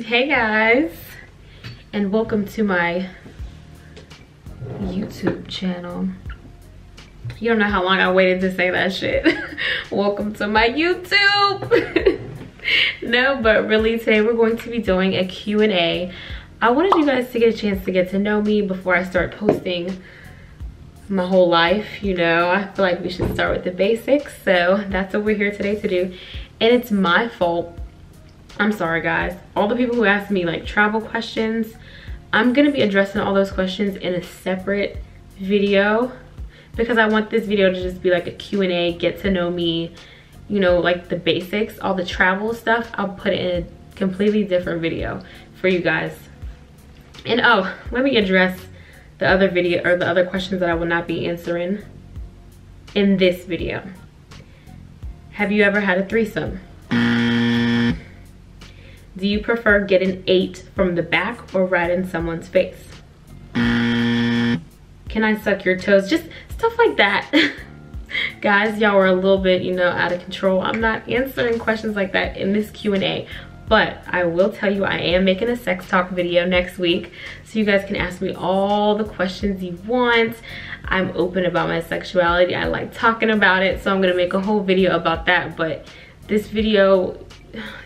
Hey guys, and welcome to my YouTube channel. You don't know how long I waited to say that shit. Welcome to my YouTube. No, but really today we're going to be doing a Q&A. I wanted you guys to get a chance to get to know me before I start posting my whole life. You know, I feel like we should start with the basics, so that's what we're here today to do. And it's my fault. I'm sorry guys, all the people who asked me like travel questions, I'm gonna be addressing all those questions in a separate video because I want this video to just be like a Q&A, get to know me, you know, like the basics. All the travel stuff I'll put it in a completely different video for you guys. And oh, let me address the other video or the other questions that I will not be answering in this video. Have you ever had a threesome? Do you prefer getting ate from the back or right in someone's face? Can I suck your toes? Just stuff like that. Guys, y'all are a little bit, you know, out of control. I'm not answering questions like that in this Q&A, but I will tell you I am making a sex talk video next week, so you guys can ask me all the questions you want. I'm open about my sexuality. I like talking about it, so I'm gonna make a whole video about that. But this video,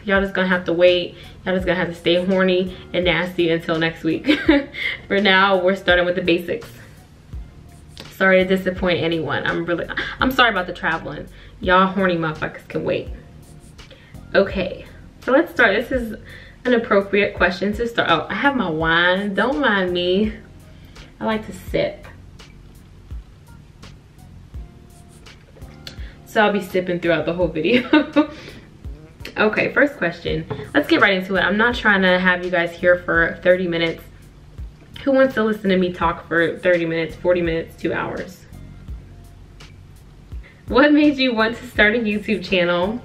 y'all just gonna have to wait. Y'all just gonna have to stay horny and nasty until next week. For now, we're starting with the basics. Sorry to disappoint anyone. I'm sorry about the traveling. Y'all horny motherfuckers can wait. Okay, so let's start. This is an appropriate question to start. Oh, I have my wine. Don't mind me. I like to sip. So I'll be sipping throughout the whole video. Okay, first question. Let's get right into it. I'm not trying to have you guys here for 30 minutes. Who wants to listen to me talk for 30 minutes, 40 minutes, 2 hours? What made you want to start a YouTube channel?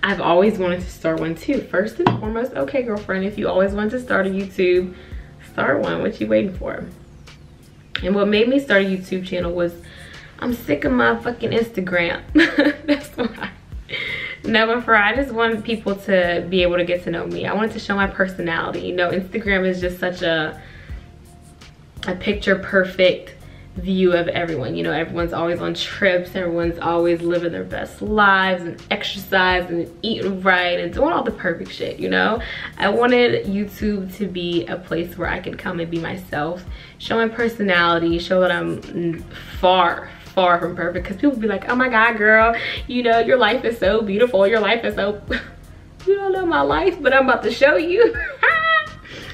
I've always wanted to start one too. First and foremost, okay girlfriend, if you always wanted to start a YouTube, start one. What you waiting for? And what made me start a YouTube channel was I'm sick of my fucking Instagram. That's why. No, but I just wanted people to be able to get to know me. I wanted to show my personality. You know, Instagram is just such a picture perfect view of everyone. You know, everyone's always on trips, everyone's always living their best lives and exercising and eating right and doing all the perfect shit, you know. I wanted YouTube to be a place where I could come and be myself, show my personality, show that I'm far from perfect, because people be like, oh my god girl, you know, your life is so beautiful, your life is so you don't know my life, but I'm about to show you.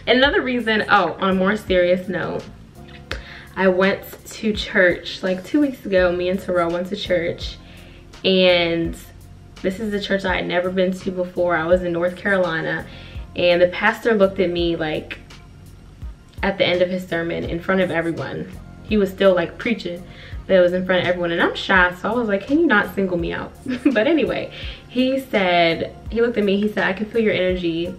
Another reason, oh, on a more serious note, I went to church like 2 weeks ago. Me and Terrell went to church, and this is a church I had never been to before. I was in North Carolina, and the pastor looked at me like at the end of his sermon in front of everyone. He was still like preaching, but it was in front of everyone, and I'm shy, so I was like, can you not single me out? But anyway, he looked at me, he said, I can feel your energy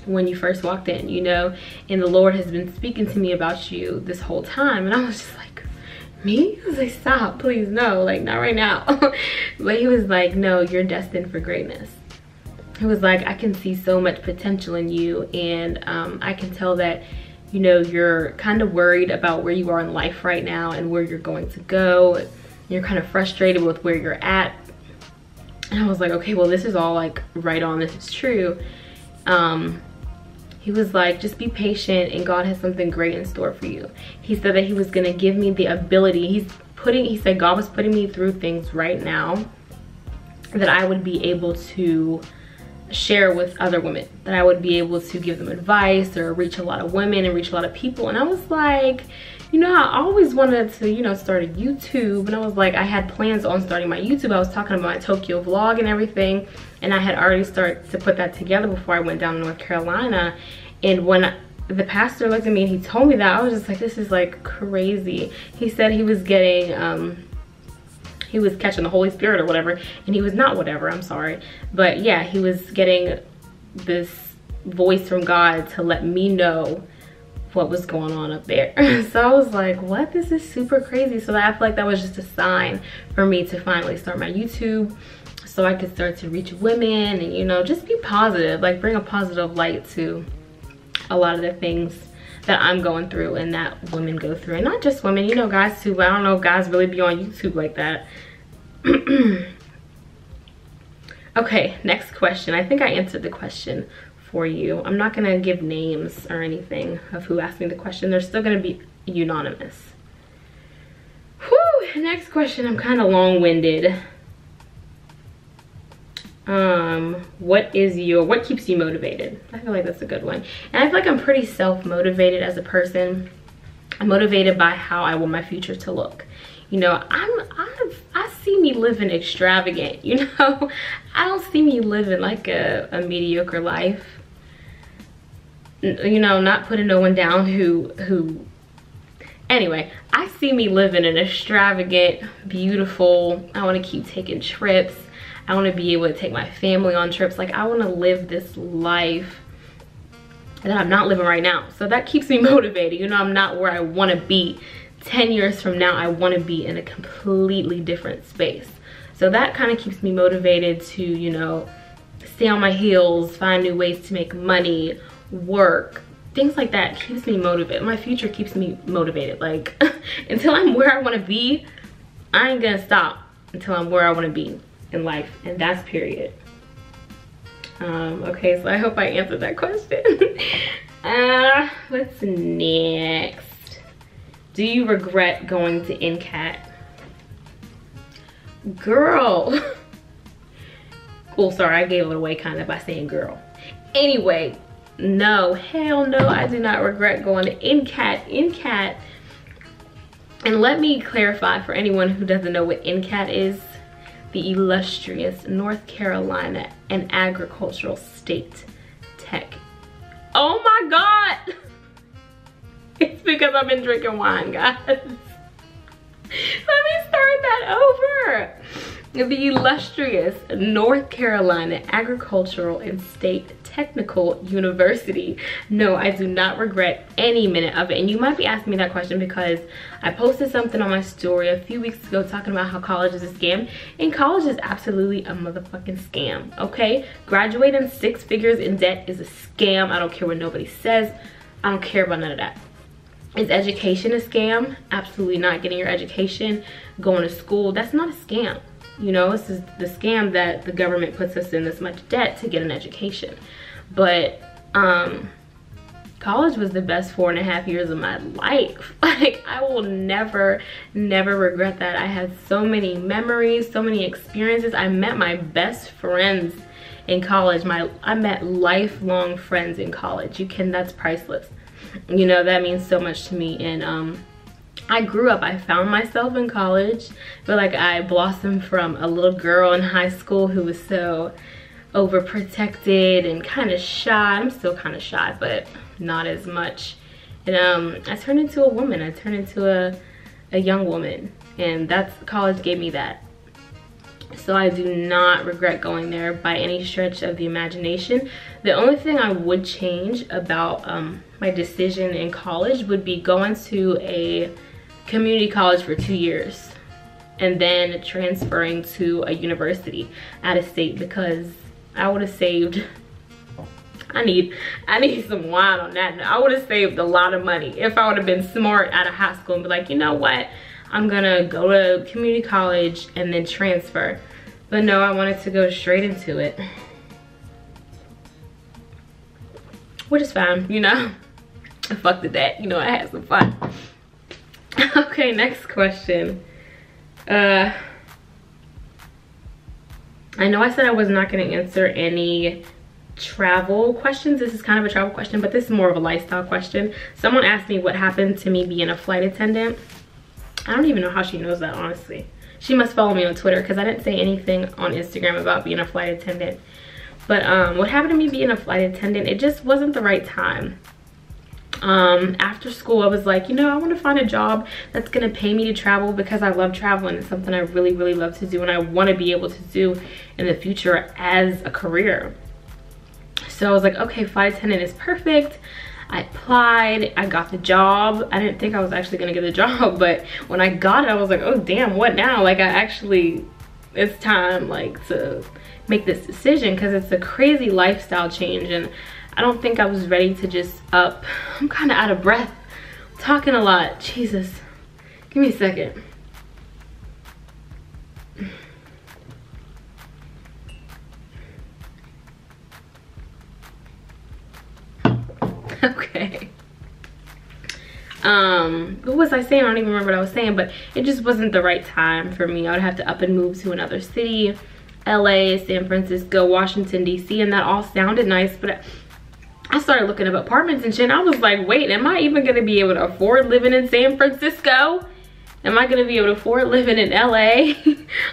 when you first walked in, you know, and the Lord has been speaking to me about you this whole time. And I was just like, me? I was like, stop, please, no, like not right now. But he was like, no, you're destined for greatness. He was like, I can see so much potential in you, and I can tell that, you know, you're kind of worried about where you are in life right now and where you're going to go. You're kind of frustrated with where you're at. And I was like, okay, well, this is all like right on, this is true. He was like, just be patient and God has something great in store for you. He said that he was gonna give me the ability, he said God was putting me through things right now that I would be able to share with other women, that I would be able to give them advice or reach a lot of women and reach a lot of people. And I was like, you know, I always wanted to, you know, start a YouTube. And I was like, I had plans on starting my YouTube. I was talking about my Tokyo vlog and everything, and I had already started to put that together before I went down to North Carolina. And when the pastor looked at me and he told me that, I was just like, this is like crazy. He said he was getting he was catching the Holy Spirit or whatever, and he was not whatever, I'm sorry. But yeah, he was getting this voice from God to let me know what was going on up there. So I was like, what? This is super crazy. So I feel like that was just a sign for me to finally start my YouTube. so I could start to reach women and, you know, just be positive, like bring a positive light to a lot of the things that I'm going through and that women go through. And not just women, you know, guys too, but I don't know if guys really be on YouTube like that. Okay, next question. I think I answered the question for you. I'm not gonna give names or anything of who asked me the question. They're still gonna be anonymous. Whew, next question. I'm kind of long-winded. What keeps you motivated? I feel like that's a good one. And I feel like I'm pretty self-motivated as a person. I'm motivated by how I want my future to look. You know, I see me living extravagant, you know. I don't see me living like a mediocre life. You know, not putting no one down who anyway, I see me living an extravagant, beautiful, I want to keep taking trips. I want to be able to take my family on trips. Like, I want to live this life that I'm not living right now. So that keeps me motivated. You know, I'm not where I want to be. 10 years from now, I want to be in a completely different space. So that kind of keeps me motivated to, you know, stay on my heels, find new ways to make money, work, things like that keeps me motivated. My future keeps me motivated. Like, until I'm where I want to be, I ain't gonna stop until I'm where I want to be in life, and that's period. Okay, so I hope I answered that question. What's next? Do you regret going to NCAT? Girl. Oh, sorry, I gave it away kind of by saying girl. Anyway, no, hell no, I do not regret going to NCAT. NCAT, and let me clarify for anyone who doesn't know what NCAT is, the illustrious North Carolina and Agricultural State Tech. Oh my God. It's because I've been drinking wine, guys. Let me start that over. The illustrious North Carolina Agricultural and State Technical University. No, I do not regret any minute of it. And you might be asking me that question because I posted something on my story a few weeks ago talking about how college is a scam. And college is absolutely a motherfucking scam, okay? Graduating 6 figures in debt is a scam. I don't care what nobody says. I don't care about none of that. Is education a scam? Absolutely not. Getting your education, going to school, that's not a scam. You know, this is the scam that the government puts us in this much debt to get an education. But college was the best 4.5 years of my life. Like, I will never regret that. I had so many memories, so many experiences. I met my best friends in college. I met lifelong friends in college. That's priceless. You know, that means so much to me. And I grew up, I found myself in college. I feel like I blossomed from a little girl in high school who was so overprotected and kind of shy. I'm still kind of shy, but not as much. And I turned into a woman. I turned into a young woman, and college gave me that. So I do not regret going there by any stretch of the imagination. The only thing I would change about my decision in college would be going to a community college for 2 years and then transferring to a university out of state, because I would have saved, I need some wine on that. I would have saved a lot of money if I would have been smart out of high school and be like, you know what, I'm gonna go to community college and then transfer. But no, I wanted to go straight into it, which is fine, you know. I fucked with that, you know, I had some fun. Okay, next question. I know I said I was not going to answer any travel questions. This is kind of a travel question, but this is more of a lifestyle question. Someone asked me what happened to me being a flight attendant. I don't even know how she knows that, honestly. She must follow me on Twitter because I didn't say anything on Instagram about being a flight attendant. But what happened to me being a flight attendant, it just wasn't the right time. After school, I was like, you know, I want to find a job that's going to pay me to travel, because I love traveling. It's something I really love to do, and I want to be able to do in the future as a career. So I was like, okay, flight attendant is perfect. I applied, I got the job. I didn't think I was actually going to get the job, but when I got it, I was like, oh damn, what now? Like, I actually it's time like to make this decision, because it's a crazy lifestyle change, and I don't think I was ready to just up. I'm kind of out of breath, talking a lot. Jesus, give me a second. Okay. What was I saying? I don't even remember what I was saying, but it just wasn't the right time for me. I would have to up and move to another city, LA, San Francisco, Washington, DC, and that all sounded nice, but I started looking up apartments and shit, and I was like, wait, am I even gonna be able to afford living in San Francisco? Am I gonna be able to afford living in LA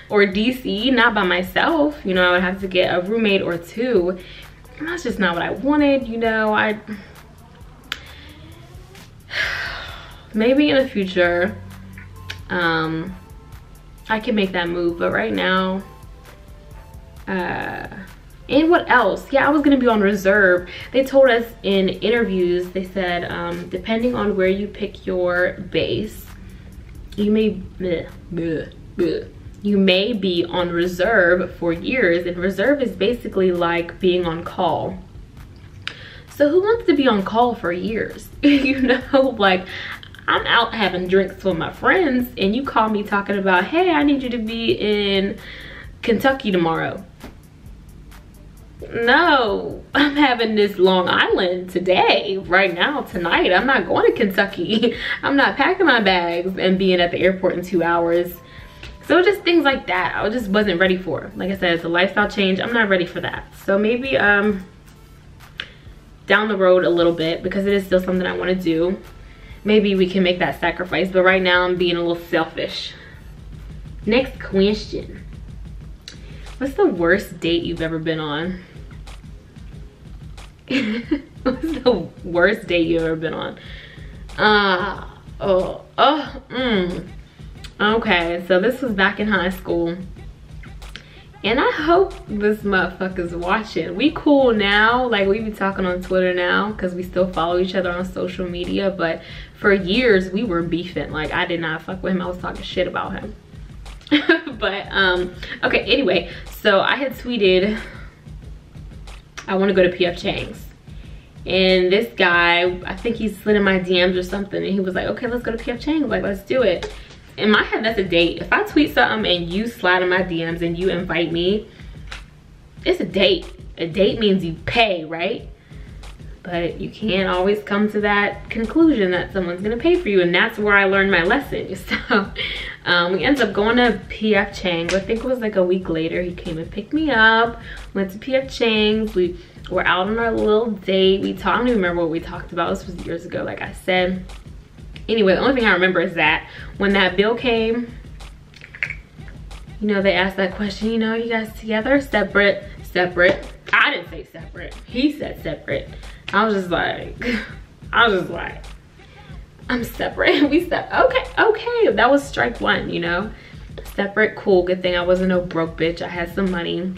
or DC? Not by myself, you know. I would have to get a roommate or two, and that's just not what I wanted, you know. Maybe in the future, I can make that move, but right now, and what else? Yeah, I was gonna be on reserve. They told us in interviews, they said, depending on where you pick your base, you may be on reserve for years, and reserve is basically like being on call. So who wants to be on call for years? You know, like, I'm out having drinks with my friends and you call me talking about, hey, I need you to be in Kentucky tomorrow. No, I'm having this Long Island today, right now, tonight. I'm not going to Kentucky. I'm not packing my bags and being at the airport in 2 hours. So just things like that, I just wasn't ready for. Like I said, it's a lifestyle change. I'm not ready for that. So maybe down the road a little bit, because it is still something I want to do. Maybe we can make that sacrifice, but right now I'm being a little selfish. Next question. What's the worst date you've ever been on? What's the worst date you've ever been on? Okay, so this was back in high school. And I hope this motherfucker's watching. We cool now, like we be talking on Twitter now, because we still follow each other on social media, but for years we were beefing. Like, I did not fuck with him, I was talking shit about him. But okay, anyway, so I had tweeted I want to go to PF Chang's, and this guy, I think he slid in my DMs or something, and he was like, okay, let's go to PF Chang's, like, let's do it. In my head, that's a date. If I tweet something and you slide in my DMs and you invite me, it's a date. A date means you pay, right? But you can't always come to that conclusion that someone's gonna pay for you, and that's where I learned my lesson. So we ended up going to PF Chang's. I think it was like a week later. He came and picked me up, went to PF Chang's. We were out on our little date. We talked, I don't even remember what we talked about. This was years ago, like I said. Anyway, the only thing I remember is that when that bill came, you know, they asked that question, you know, you guys together, separate, separate. I didn't say separate, he said separate. I was just like, I'm separate. We said, okay, that was strike one, you know. Separate, cool, good thing I wasn't no broke bitch, I had some money.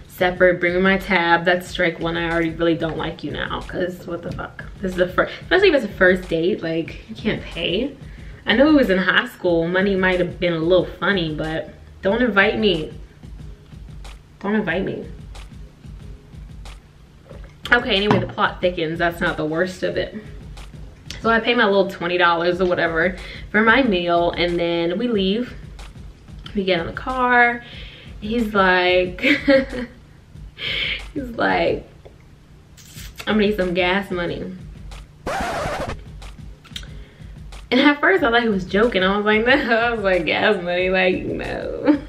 Separate, bring me my tab, that's strike one. I already really don't like you now, because what the fuck. This is the first, especially if it's a first date, like, you can't pay. I know it was in high school, money might have been a little funny, but don't invite me. Don't invite me. Okay, anyway, the plot thickens. That's not the worst of it. So I pay my little $20 or whatever for my meal, and then we leave. We get in the car. He's like, he's like, I'm gonna need some gas money. And at first I thought he was joking. I was like, no. I was like, gas money, like, no.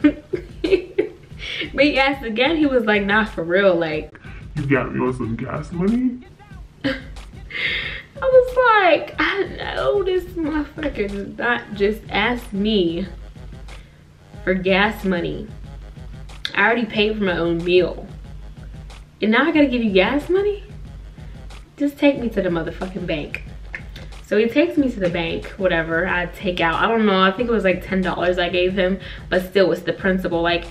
But he asked again, he was like, nah, for real, like, you got me with some gas money? I was like, I know this motherfucker does not just ask me for gas money. I already paid for my own meal, and now I gotta give you gas money? Just take me to the motherfucking bank. So he takes me to the bank, whatever, I take out, I don't know, I think it was like $10 I gave him, but still, it's the principle. Like,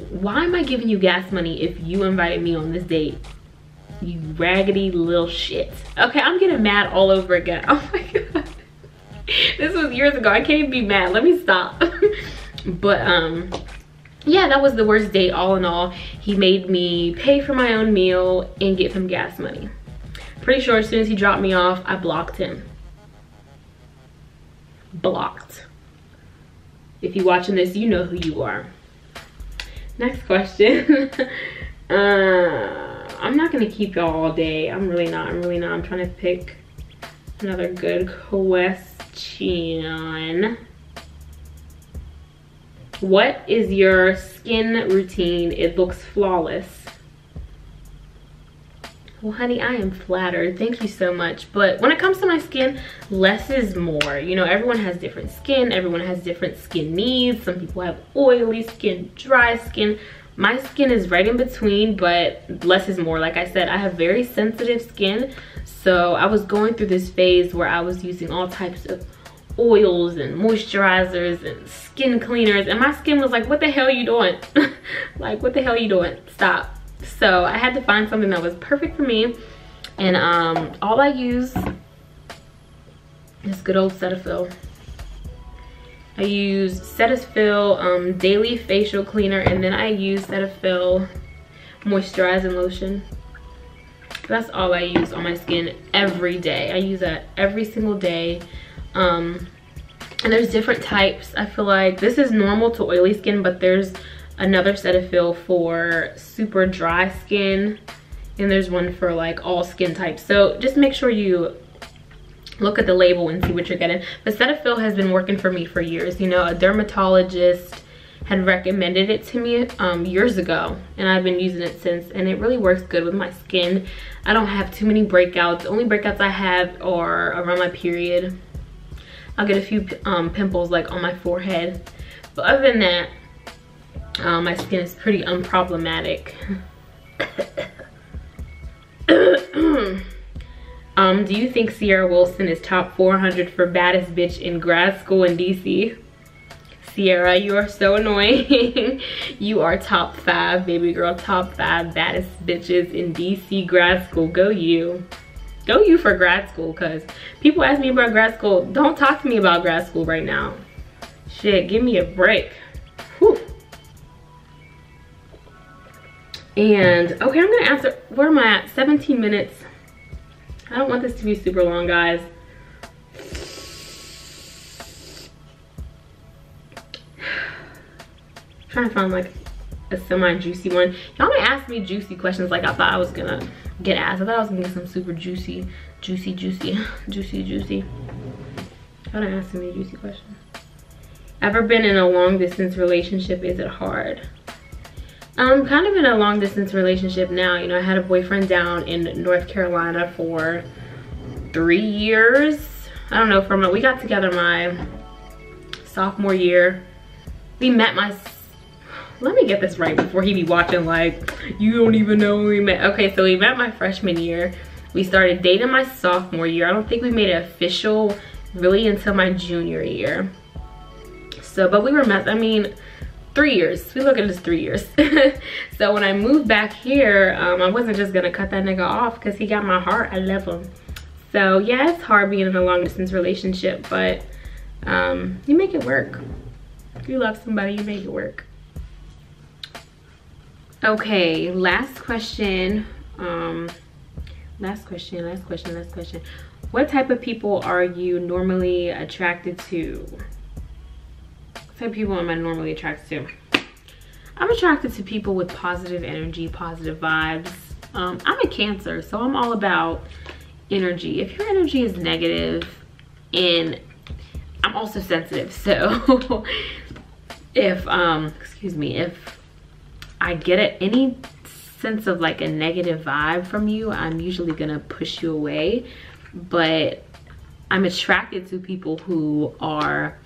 why am I giving you gas money if you invited me on this date? You raggedy little shit. Okay, I'm getting mad all over again. Oh my god. This was years ago, I can't even be mad, let me stop. But yeah, that was the worst date all in all. He made me pay for my own meal and give him gas money. Pretty sure as soon as he dropped me off, I blocked him. Blocked. If you're watching this, you know who you are. Next question. I'm not gonna keep y'all all day. I'm really not. I'm trying to pick another good question. What is your skin routine? It looks flawless. Well, honey, I am flattered. Thank you so much. But when it comes to my skin, less is more. You know, everyone has different skin. Everyone has different skin needs. Some people have oily skin, dry skin. My skin is right in between, but less is more. Like I said, I have very sensitive skin. So I was going through this phase where I was using all types of oils and moisturizers and skin cleaners. And my skin was like, what the hell are you doing? Like, what the hell are you doing? Stop. So I had to find something that was perfect for me, and all I use is good old Cetaphil. I use Cetaphil daily facial cleaner, and then I use Cetaphil moisturizing lotion. That's all I use on my skin every day. I use that every single day. And there's different types. I feel like this is normal to oily skin, but there's another Cetaphil for super dry skin, and there's one for like all skin types. So just make sure you look at the label and see what you're getting. But Cetaphil has been working for me for years. You know, a dermatologist had recommended it to me years ago, and I've been using it since, and it really works good with my skin. I don't have too many breakouts. The only breakouts I have are around my period. I'll get a few pimples like on my forehead, but other than that, my skin is pretty unproblematic. Do you think Sierra Wilson is top 400 for baddest bitch in grad school in DC? Sierra, you are so annoying. You are top 5, baby girl, top 5 baddest bitches in DC grad school. Go you. Go you for grad school, because people ask me about grad school. Don't talk to me about grad school right now. Shit, give me a break. Whew. And okay, I'm gonna answer, where am I at? 17 minutes. I don't want this to be super long, guys. Trying to find like a semi-juicy one. Y'all may ask me juicy questions like I thought I was gonna get asked. I thought I was gonna get some super juicy. Y'all don't ask me juicy questions. Ever been in a long distance relationship? Is it hard? I'm kind of in a long distance relationship now. You know, I had a boyfriend down in North Carolina for 3 years. I don't know, we got together my sophomore year. We met let me get this right before he be watching like, you don't even know when we met. Okay, so we met my freshman year. We started dating my sophomore year. I don't think we made it official really until my junior year. So, but we were 3 years. We look at it as 3 years. So when I moved back here, I wasn't just gonna cut that nigga off because he got my heart. I love him. So yeah, it's hard being in a long distance relationship, but you make it work. If you love somebody, you make it work. Okay, last question. Last question. What type of people are you normally attracted to? What type of people am I normally attracted to? I'm attracted to people with positive energy, positive vibes. I'm a Cancer, so I'm all about energy. If your energy is negative, and I'm also sensitive, so if if I get any sense of like a negative vibe from you, I'm usually gonna push you away. But I'm attracted to people who are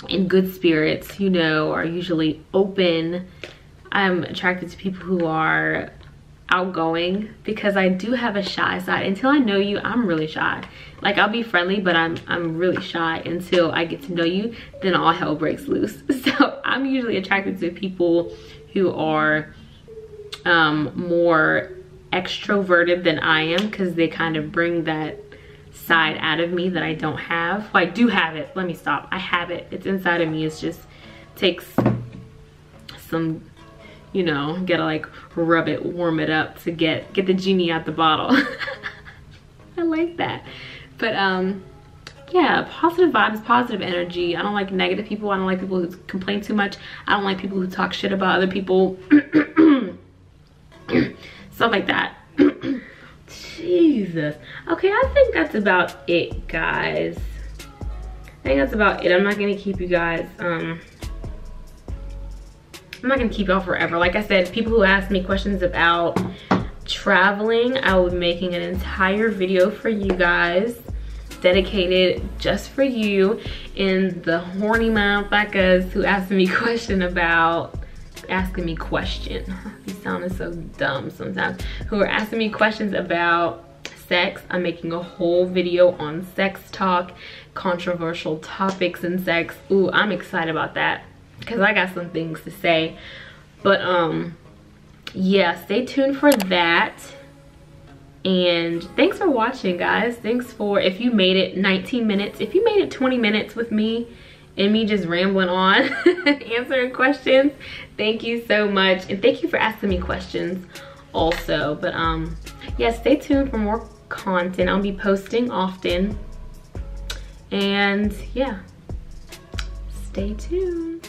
in good spirits, you know, are usually open. I'm attracted to people who are outgoing, because I do have a shy side. Until I know you, I'm really shy. Like, I'll be friendly, but I'm really shy until I get to know you. Then all hell breaks loose. So I'm usually attracted to people who are more extroverted than I am, because they kind of bring that side out of me that I don't have. Well, I do have it. Let me stop. I have it. It's inside of me. It just takes some, you know, gotta like rub it, warm it up to get the genie out the bottle. I like that. But yeah, positive vibes, positive energy. I don't like negative people. I don't like people who complain too much. I don't like people who talk shit about other people. Stuff like that. Jesus. Okay, I think that's about it, guys. I think that's about it. I'm not gonna keep you guys, I'm not gonna keep y'all forever. Like I said, people who ask me questions about traveling, I will be making an entire video for you guys, dedicated just for you. And the horny motherfuckers who ask me question about asking me questions, these sounding so dumb sometimes, who are asking me questions about sex, I'm making a whole video on sex talk, controversial topics in sex. Ooh, I'm excited about that because I got some things to say. But yeah, stay tuned for that. And thanks for watching, guys. Thanks for, if you made it 19 minutes, if you made it 20 minutes with me and me just rambling on answering questions, thank you so much. And thank you for asking me questions also. But yeah, stay tuned for more content. I'll be posting often. And yeah, stay tuned.